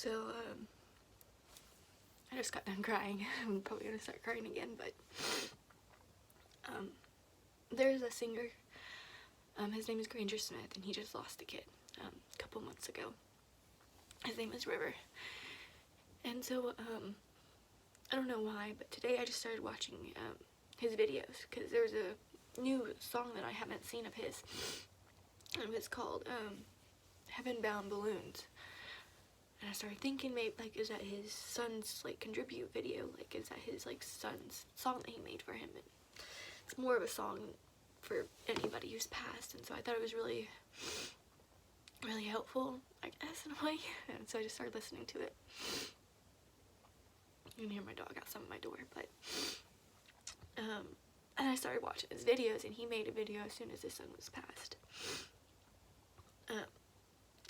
So, I just got done crying. I'm probably gonna start crying again, but, there's a singer, his name is Granger Smith, and he just lost a kid, a couple months ago. His name is River. And so, I don't know why, but today I just started watching, his videos, because there's a new song that I haven't seen of his, and it's called, Heaven Bound Balloons. And I started thinking, maybe, like, is that his son's, like, contribute video? Like, is that his, like, son's song that he made for him? And it's more of a song for anybody who's passed, and so I thought it was really, really helpful, I guess, in a way. And so I just started listening to it. You can hear my dog outside my door, but, and I started watching his videos, and he made a video as soon as his son was passed.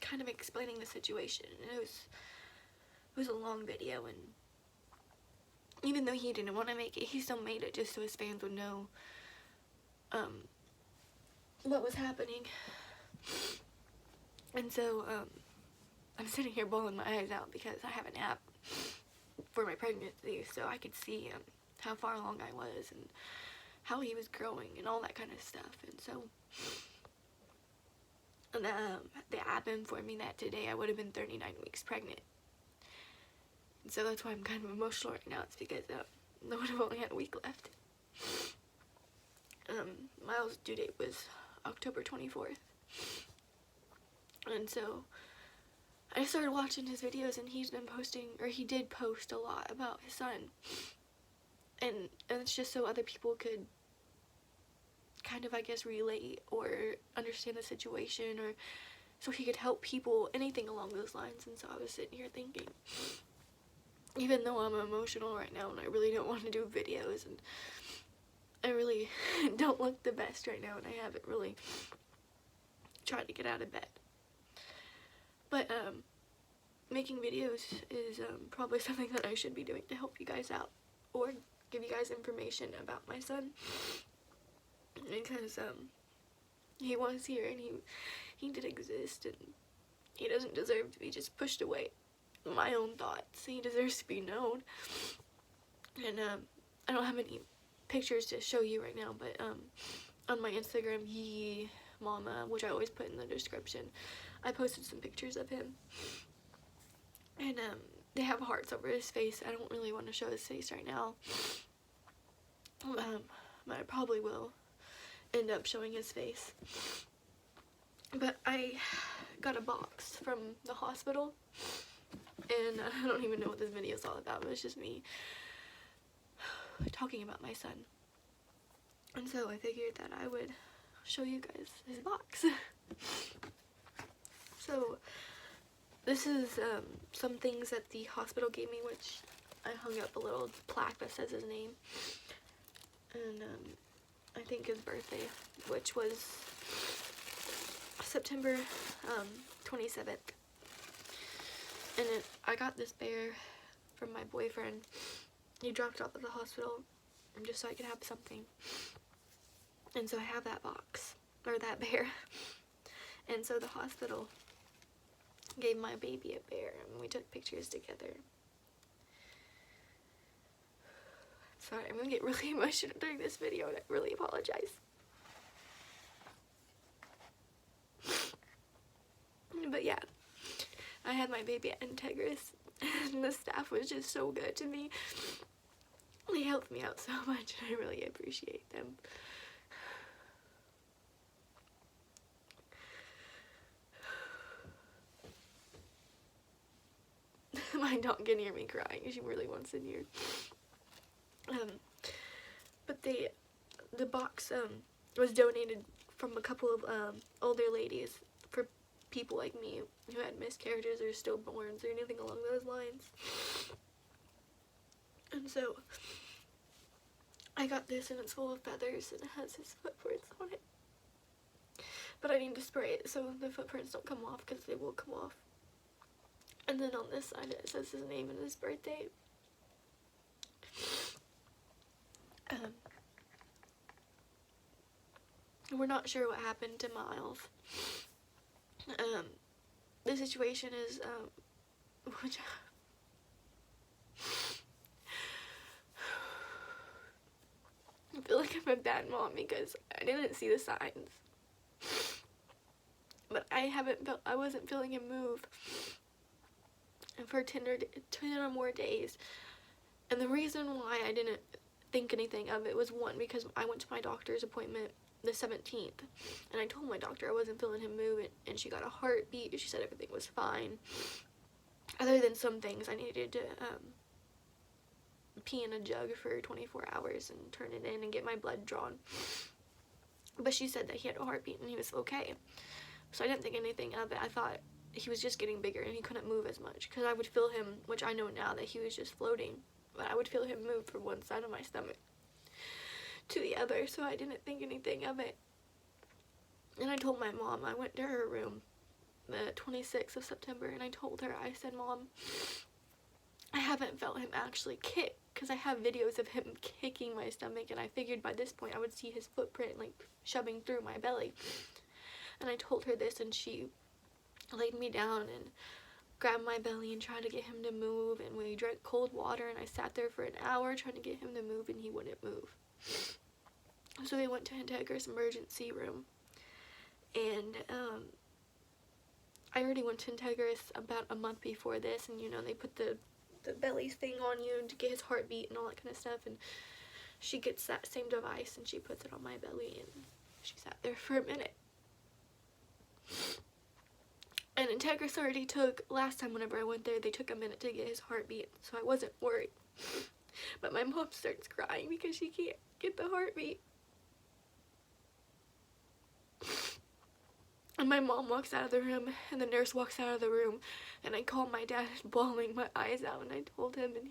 Kind of explaining the situation, and it was a long video, and even though he didn't want to make it, he still made it just so his fans would know what was happening. And so I'm sitting here bawling my eyes out because I have an app for my pregnancy, so I could see how far along I was and how he was growing and all that kind of stuff. And so the app informed me that today I would have been 39 weeks pregnant. And so that's why I'm kind of emotional right now. It's because I would have only had a week left. Myles' due date was October 24th. And so I started watching his videos, and he's been posting, or he did post a lot about his son. And it's just so other people could kind of, I guess, relate or understand the situation, or so he could help people, anything along those lines. And so I was sitting here thinking, even though I'm emotional right now and I really don't want to do videos, and I really don't look the best right now, and I haven't really tried to get out of bed, but making videos is probably something that I should be doing to help you guys out, or give you guys information about my son, because he was here, and he did exist, and he doesn't deserve to be just pushed away. My own thoughts, he deserves to be known. And I don't have any pictures to show you right now, but on my Instagram, Yee Mama, which I always put in the description, I posted some pictures of him, and they have hearts over his face. I don't really want to show his face right now, but I probably will end up showing his face. But I got a box from the hospital, and I don't even know what this video is all about. It was just me talking about my son. And so I figured that I would show you guys his box. So this is some things that the hospital gave me, which I hung up a little plaque that says his name. And I think his birthday, which was September 27th. And I got this bear from my boyfriend. He dropped it off at the hospital just so I could have something. And so I have that box, or that bear. And so the hospital gave my baby a bear, and we took pictures together. Sorry, I'm gonna get really emotional during this video, and I really apologize. But yeah, I had my baby at Integris, and the staff was just so good to me. They helped me out so much, and I really appreciate them. My dog can hear me crying. She really wants in here. But the box was donated from a couple of older ladies for people like me who had miscarriages or stillborns or anything along those lines. And so I got this, and it's full of feathers, and it has his footprints on it. But I need to spray it so the footprints don't come off, because they will come off. And then on this side it says his name and his birthday. We're not sure what happened to Myles. The situation is which I feel like I'm a bad mom because I didn't see the signs. But I wasn't feeling him move for 10 or more days. And the reason why I didn't think anything of it was, one, because I went to my doctor's appointment the 17th, and I told my doctor I wasn't feeling him move, and she got a heartbeat. She said everything was fine, other than some things I needed to pee in a jug for 24 hours and turn it in and get my blood drawn. But she said that he had a heartbeat and he was okay. So I didn't think anything of it. I thought he was just getting bigger and he couldn't move as much, because I would feel him, which I know now that he was just floating, but I would feel him move from one side of my stomach to the other, so I didn't think anything of it. And I told my mom. I went to her room the 26th of September, and I told her, I said, Mom, I haven't felt him actually kick, because I have videos of him kicking my stomach, and I figured by this point I would see his footprint, like, shoving through my belly. And I told her this, and she laid me down and grabbed my belly and tried to get him to move, and we drank cold water, and I sat there for an hour trying to get him to move, and he wouldn't move. So we went to Integra's emergency room, and I already went to Integra's about a month before this, and you know, they put the belly thing on you to get his heartbeat and all that kind of stuff, and she gets that same device and she puts it on my belly, and she sat there for a minute. And Integris already took, last time whenever I went there, they took a minute to get his heartbeat, so I wasn't worried. But my mom starts crying because she can't get the heartbeat. And my mom walks out of the room, and the nurse walks out of the room, and I called my dad, bawling my eyes out, and I told him, and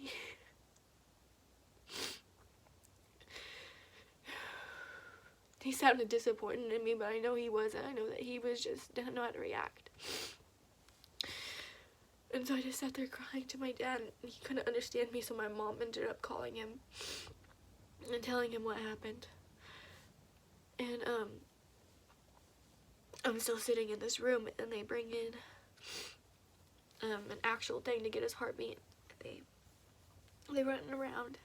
he sounded disappointed in me, but I know he wasn't. I know that he was just didn't know how to react. And so I just sat there crying to my dad, and he couldn't understand me, so my mom ended up calling him and telling him what happened. And I'm still sitting in this room, and they bring in an actual thing to get his heartbeat. They run around,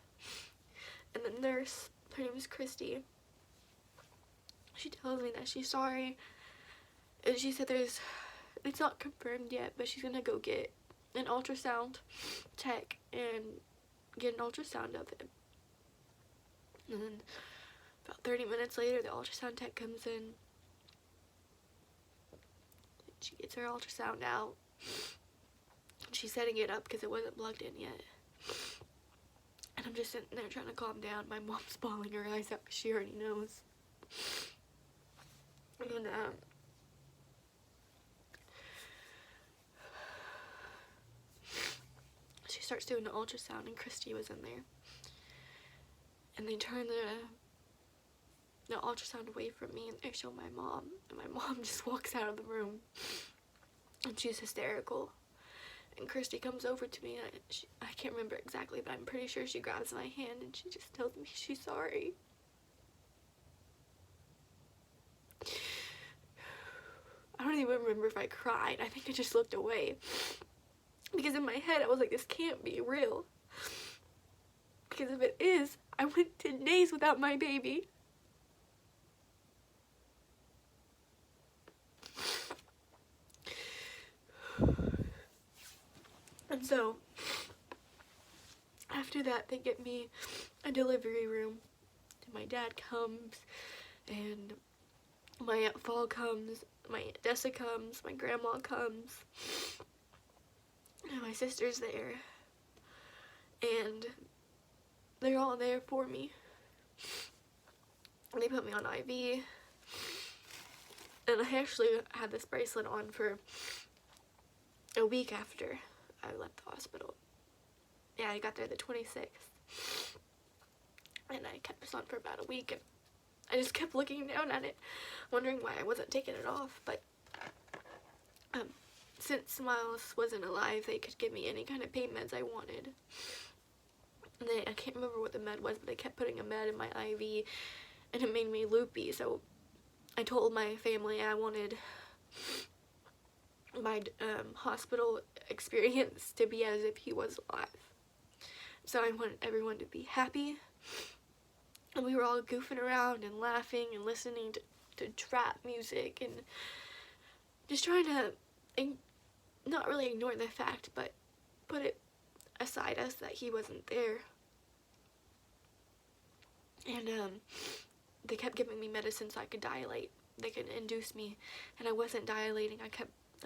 and the nurse, her name is Christy, she tells me that she's sorry, and she said it's not confirmed yet, but she's gonna go get an ultrasound tech and get an ultrasound of him. And then about 30 minutes later, the ultrasound tech comes in. She gets her ultrasound out. She's setting it up because it wasn't plugged in yet. And I'm just sitting there trying to calm down. My mom's bawling her eyes out because she already knows. And she starts doing the ultrasound, and Christy was in there. And they turn the ultrasound away from me, and they show my mom, and my mom just walks out of the room, and she's hysterical. And Christy comes over to me, and I can't remember exactly, but I'm pretty sure she grabs my hand, and she just tells me she's sorry. I don't even remember if I cried. I think I just looked away, because in my head I was like, this can't be real, because if it is, I went 10 days without my baby. And so, after that, they get me a delivery room. And my dad comes, and my Aunt Fall comes, my Aunt Dessa comes, my grandma comes, and my sister's there. And they're all there for me. And they put me on IV. And I actually had this bracelet on for a week after I left the hospital. Yeah, I got there the 26th. And I kept this on for about a week, and I just kept looking down at it, wondering why I wasn't taking it off. But since Myles wasn't alive, they could give me any kind of pain meds I wanted. And I can't remember what the med was, but they kept putting a med in my IV, and it made me loopy. So I told my family I wanted my hospital experience to be as if he was alive. So I wanted everyone to be happy, and we were all goofing around and laughing and listening to trap music and just trying to not really ignore the fact, but put it aside us that he wasn't there. And they kept giving me medicine so I could dilate. They could induce me, and I wasn't dilating.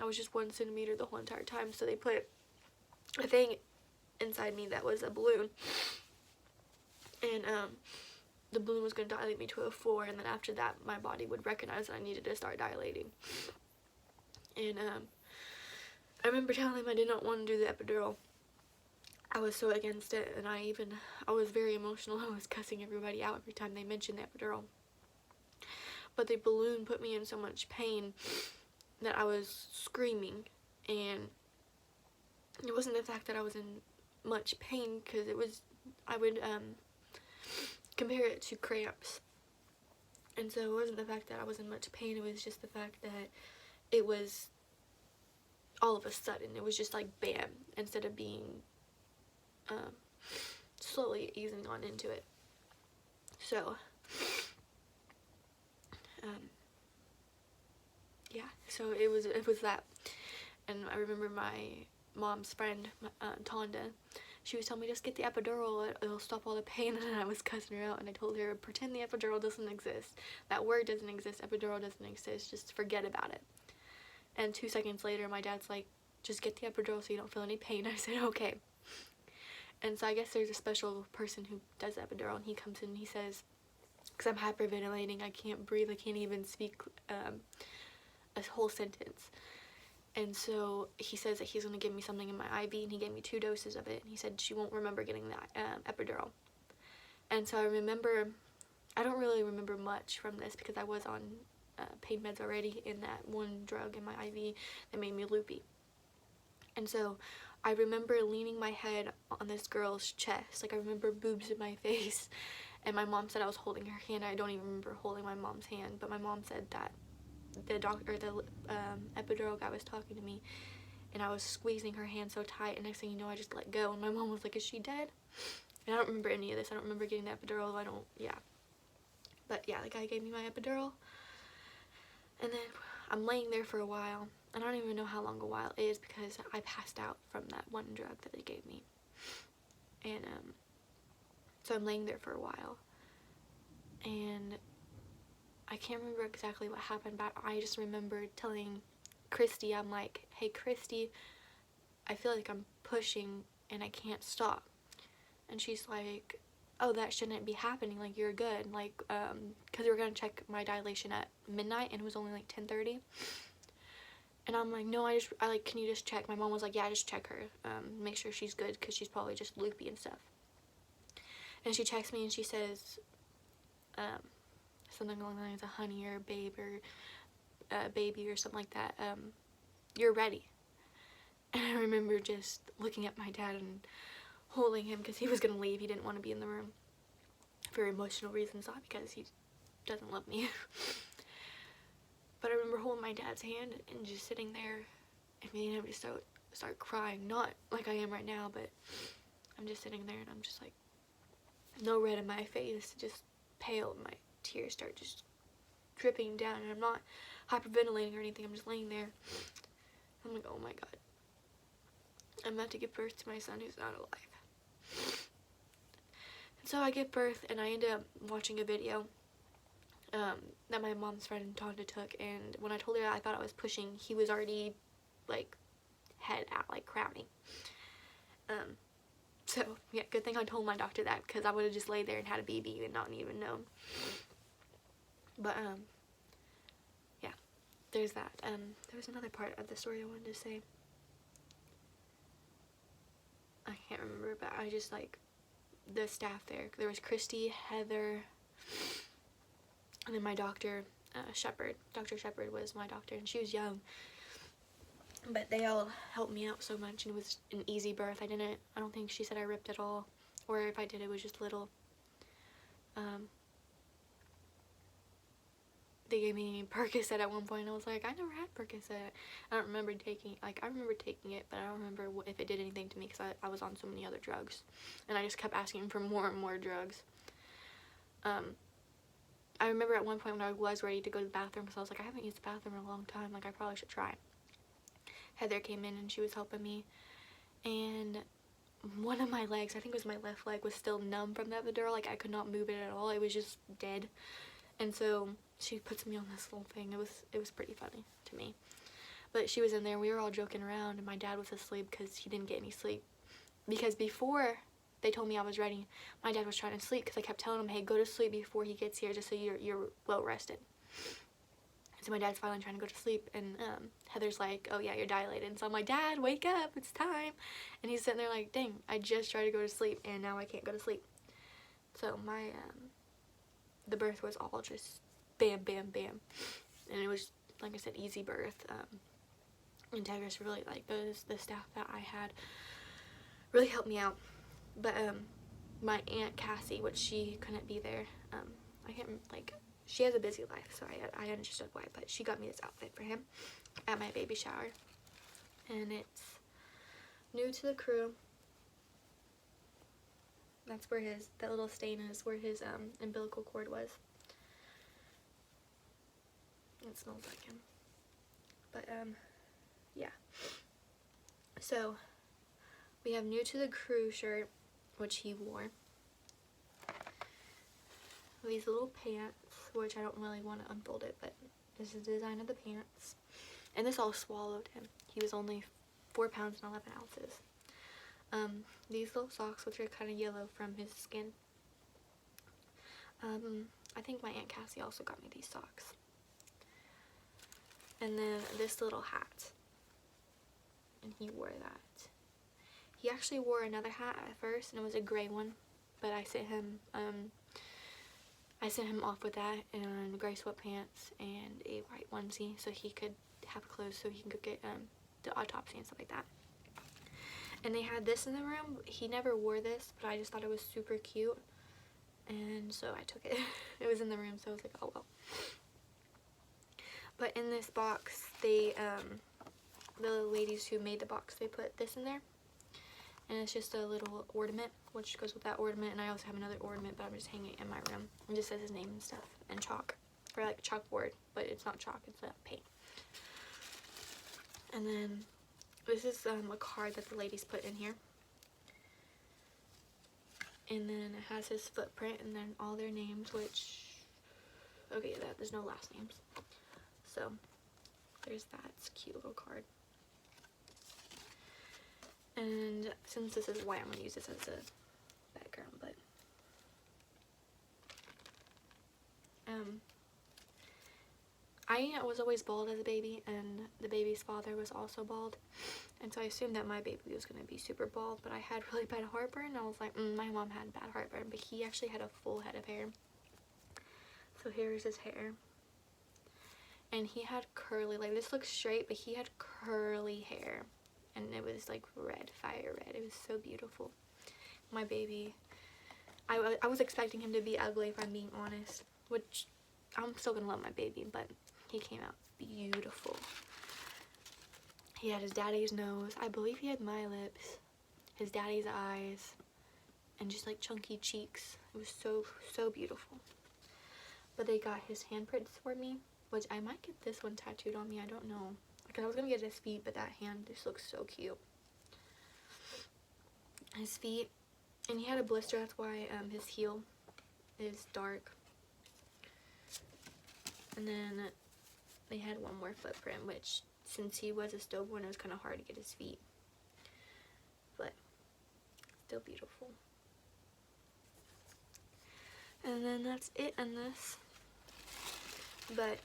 I was just 1 centimeter the whole entire time. So they put a thing inside me that was a balloon, and the balloon was going to dilate me to a 4, and then after that my body would recognize that I needed to start dilating. And I remember telling him I did not want to do the epidural. I was so against it, and I was very emotional. I was cussing everybody out every time they mentioned the epidural. But the balloon put me in so much pain that I was screaming, and it wasn't the fact that I was in much pain, because I would compare it to cramps. And so it wasn't the fact that I was in much pain, it was just the fact that it was all of a sudden. It was just like bam, instead of being slowly easing on into it. So yeah, so it was that. And I remember my mom's friend, Tonda, she was telling me, just get the epidural, it'll stop all the pain. And I was cussing her out, and I told her, pretend the epidural doesn't exist. That word doesn't exist, epidural doesn't exist, just forget about it. And 2 seconds later, my dad's like, just get the epidural so you don't feel any pain. I said, okay. And so I guess there's a special person who does the epidural, and he comes in and he says, because I'm hyperventilating, I can't breathe, I can't even speak a whole sentence. And so he says that he's going to give me something in my IV, and he gave me 2 doses of it. And he said she won't remember getting that epidural. And so I don't really remember much from this, because I was on pain meds already, in that one drug in my IV that made me loopy. And so I remember leaning my head on this girl's chest. Like, I remember boobs in my face. And my mom said I was holding her hand. I don't even remember holding my mom's hand, but my mom said that the epidural guy was talking to me, and I was squeezing her hand so tight, and next thing you know, I just let go, and my mom was like, is she dead? And I don't remember any of this. I don't remember getting the epidural. But yeah, the guy gave me my epidural, and then I'm laying there for a while, and I don't even know how long a while is, because I passed out from that one drug that they gave me. And so I'm laying there for a while, and I can't remember exactly what happened, but I just remember telling Christy, I'm like, hey Christy, I feel like I'm pushing and I can't stop. And she's like, oh, that shouldn't be happening, like, you're good, like, because we were going to check my dilation at midnight, and it was only like 10:30. And I'm like, no, I like, can you just check? My mom was like, yeah, just check her, make sure she's good, because she's probably just loopy and stuff. And she checks me, and she says, something along the lines of honey or babe or baby or something like that, you're ready. And I remember just looking at my dad and holding him, because he was going to leave. He didn't want to be in the room for emotional reasons, not because he doesn't love me. But I remember holding my dad's hand and just sitting there and being able to start crying. Not like I am right now, but I'm just sitting there, and I'm just like, no red in my face, just pale, and my tears start just dripping down, and I'm not hyperventilating or anything. I'm just laying there. I'm like, oh my god, I'm about to give birth to my son who's not alive. And so I give birth, and I end up watching a video that my mom's friend Tonda took, and when I told her that I thought I was pushing, he was already like head out, like crowning. So yeah, good thing I told my doctor that, because I would have just laid there and had a baby and not even known. But yeah, there's that. There was another part of the story I wanted to say. I can't remember, but I just, like, the staff there was Christy, Heather, and then my doctor, Shepherd. Dr. Shepherd was my doctor, and she was young, but they all helped me out so much, and it was an easy birth. I don't think she said I ripped at all, or if I did, it was just little. they gave me Percocet at one point. I was like, I never had Percocet. I don't remember taking, like, I remember taking it, but I don't remember if it did anything to me because I was on so many other drugs. And I just kept asking for more and more drugs. I remember at one point when I was ready to go to the bathroom because I was like, I haven't used the bathroom in a long time. Like, I probably should try. Heather came in and she was helping me. And one of my legs, I think it was my left leg, was still numb from the epidural. Like, I could not move it at all. It was just dead. And so she puts me on this little thing. It was pretty funny to me. But she was in there. We were all joking around, and my dad was asleep because he didn't get any sleep. Because before they told me I was ready, my dad was trying to sleep because I kept telling him, hey, go to sleep before he gets here just so you're well rested. So my dad's finally trying to go to sleep, and Heather's like, oh yeah, you're dilated. And so I'm like, Dad, wake up, it's time. And he's sitting there like, dang, I just tried to go to sleep and now I can't go to sleep. So my the birth was all just bam, bam, bam. And it was, like I said, easy birth. And Degra's really, like, the staff that I had really helped me out. But my Aunt Cassie, which she couldn't be there, I can't, like, she has a busy life, so I understood why, but she got me this outfit for him at my baby shower. And it's new to the crew. That's where that little stain is where his umbilical cord was. It smells like him. But yeah. So we have new to the crew shirt, which he wore. These little pants, which I don't really want to unfold it, but this is the design of the pants. And this all swallowed him. He was only 4 pounds and 11 ounces. These little socks, which are kind of yellow from his skin. I think my Aunt Cassie also got me these socks. And then this little hat. And he wore that. He actually wore another hat at first, and it was a gray one. But I sent him off with that and gray sweatpants and a white onesie so he could have clothes so he can go get the autopsy and stuff like that. And they had this in the room. He never wore this, but I just thought it was super cute, and so I took it. It was in the room, so I was like, oh well. But in this box, they the ladies who made the box, they put this in there, and it's just a little ornament which goes with that ornament. And I also have another ornament, but I'm just hanging it in my room. It just says his name and stuff, and chalk, or like chalkboard, but it's not chalk, it's paint. And then this is a card that the ladies put in here, and then it has his footprint and then all their names, which, okay, there's no last names, so there's that. It's a cute little card. And since this is white, I'm going to use this as a background, but I was always bald as a baby, and the baby's father was also bald, and so I assumed that my baby was going to be super bald, but I had really bad heartburn. I was like, my mom had bad heartburn, but he actually had a full head of hair. So here's his hair, and he had curly, like, this looks straight, but he had curly hair, and it was like red, fire red. It was so beautiful. My baby, I was expecting him to be ugly, if I'm being honest, which I'm still gonna love my baby, but he came out beautiful. He had his daddy's nose. I believe he had my lips, his daddy's eyes, and just like chunky cheeks. It was so beautiful. But they got his handprints for me, which I might get this one tattooed on me. I don't know, because I was gonna get his feet, but that hand just looks so cute. His feet, and he had a blister. That's why his heel is dark. And then they had one more footprint, which, since he was a stillborn, it was kind of hard to get his feet, but still beautiful. And then that's it on this. But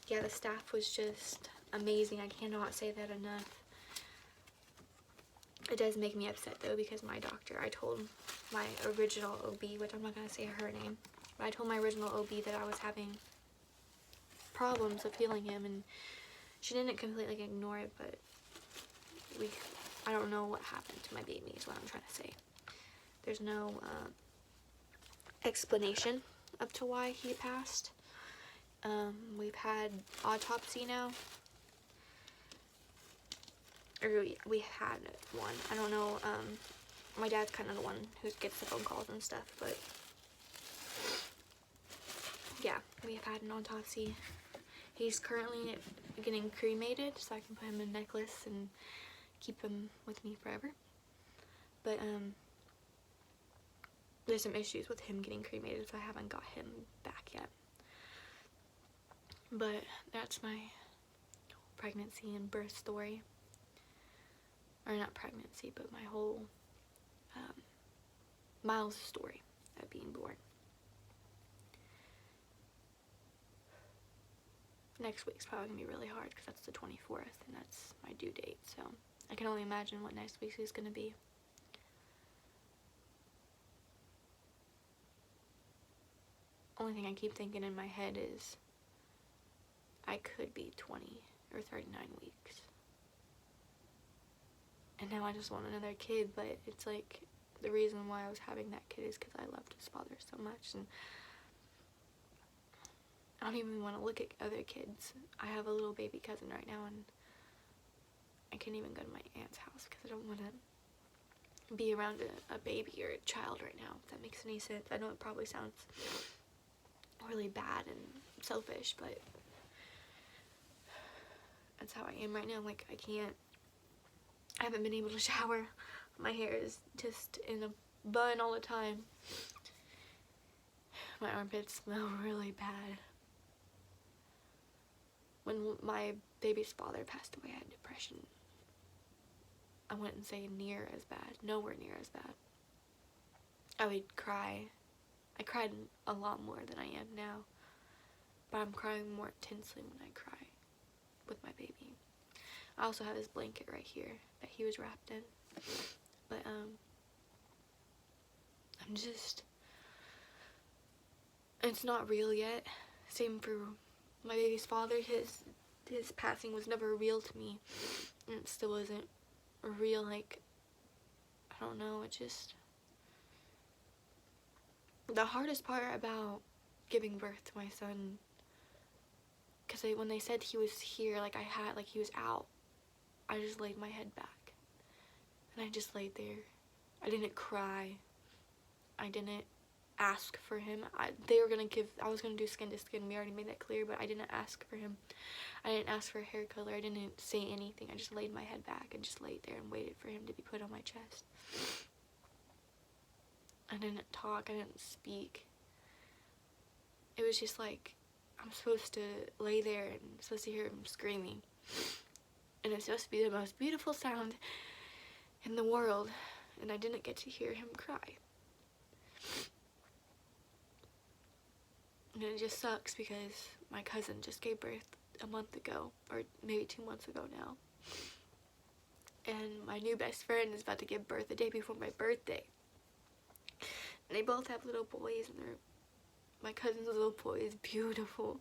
yeah, the staff was just amazing. I cannot say that enough. It does make me upset though, because my doctor, I told my original OB, which I'm not going to say her name, but I told my original OB that I was having problems of healing him, and she didn't completely ignore it, but I don't know what happened to my baby is what I'm trying to say. There's no explanation up to why he passed, We've had autopsy now. Or we had one. I don't know. My dad's kind of the one who gets the phone calls and stuff, but yeah, we have had an autopsy. He's currently getting cremated, so I can put him in a necklace and keep him with me forever. But there's some issues with him getting cremated, so I haven't got him back yet. But that's my pregnancy and birth story. Or not pregnancy, but my whole Myles story of being born. Next week's probably going to be really hard because that's the 24th and that's my due date. So I can only imagine what next week's is going to be. Only thing I keep thinking in my head is I could be 20 or 39 weeks. And now I just want another kid, but it's like the reason why I was having that kid is because I loved his father so much, and I don't even want to look at other kids. I have a little baby cousin right now, and I can't even go to my aunt's house because I don't want to be around a baby or a child right now, if that makes any sense. I know it probably sounds really bad and selfish, but that's how I am right now. Like, I haven't been able to shower. My hair is just in a bun all the time. My armpits smell really bad. When my baby's father passed away, I had depression. I wouldn't say near as bad, nowhere near as bad. I would cry. I cried a lot more than I am now, but I'm crying more intensely when I cry with my baby. I also have his blanket right here that he was wrapped in, but I'm just, it's not real yet. Same for my baby's father. His passing was never real to me, and it still isn't real. Like, I don't know, it just, the hardest part about giving birth to my son, because when they said he was here, like he was out, I just laid my head back, and I just laid there. I didn't cry. I didn't ask for him. I was gonna do skin to skin. We already made that clear, but I didn't ask for him. I didn't ask for hair color. I didn't say anything. I just laid my head back and just laid there and waited for him to be put on my chest. I didn't talk. I didn't speak. It was just like, I'm supposed to lay there and I'm supposed to hear him screaming. And it's supposed to be the most beautiful sound in the world, and I didn't get to hear him cry. And it just sucks because my cousin just gave birth a month ago, or maybe 2 months ago now. And my new best friend is about to give birth the day before my birthday. And they both have little boys, and my cousin's little boy is beautiful.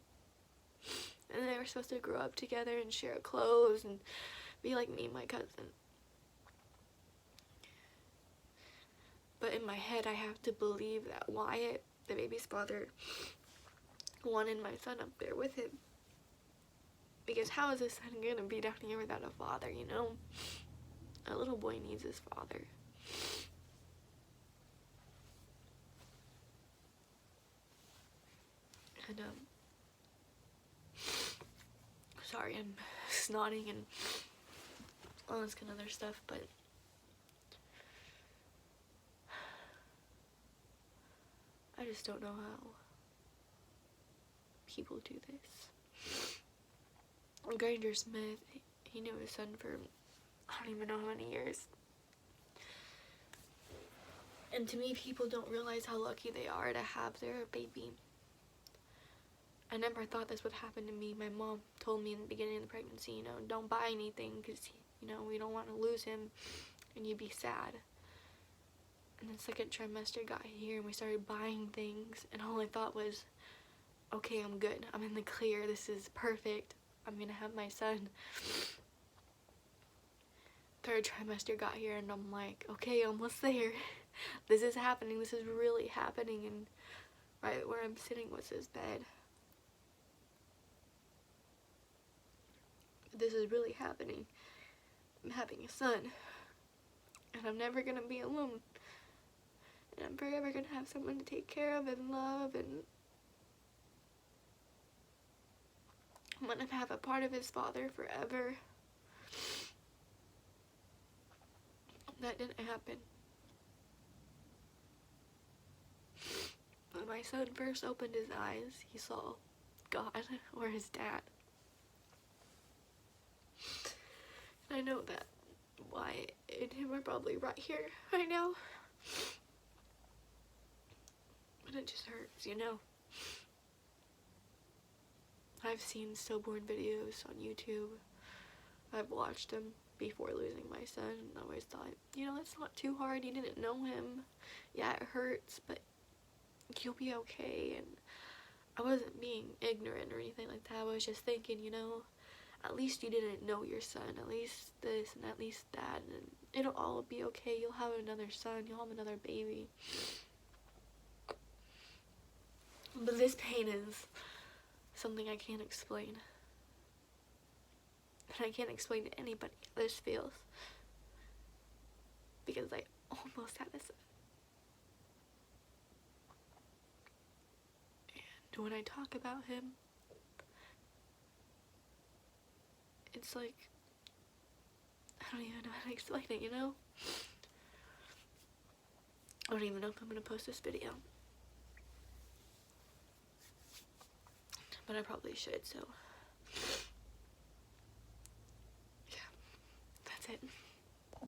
And they were supposed to grow up together and share clothes and be like me and my cousin. But in my head, I have to believe that Wyatt, the baby's father, wanted my son up there with him. Because how is his son gonna be down here without a father, you know? A little boy needs his father. And, sorry, I'm snotting and all this kind of other stuff, but I just don't know how people do this. Granger Smith, he knew his son for I don't even know how many years. And to me, people don't realize how lucky they are to have their baby. I never thought this would happen to me. My mom told me in the beginning of the pregnancy, you know, don't buy anything because, you know, we don't want to lose him and you'd be sad. And then second trimester got here and we started buying things, and all I thought was, okay, I'm good. I'm in the clear. This is perfect. I'm gonna have my son. Third trimester got here and I'm like, okay, almost there. This is happening. This is really happening. And right where I'm sitting was his bed. this is really happening. I'm having a son, and I'm never gonna be alone, and I'm forever gonna have someone to take care of and love, and I'm gonna have a part of his father forever. That didn't happen. When my son first opened his eyes, he saw God or his dad. And I know that Wyatt and him are probably right here, right now. But it just hurts, you know? I've seen stillborn videos on YouTube. I've watched them before losing my son, and I always thought, you know, it's not too hard. You didn't know him. Yeah, it hurts, but you'll be okay. And I wasn't being ignorant or anything like that. I was just thinking, you know, at least you didn't know your son. At least this and at least that. And it'll all be okay. You'll have another son. You'll have another baby. But this pain is something I can't explain. And I can't explain to anybody how this feels. Because I almost had this. And when I talk about him, it's like, I don't even know how to explain it, you know? I don't even know if I'm going to post this video. But I probably should, so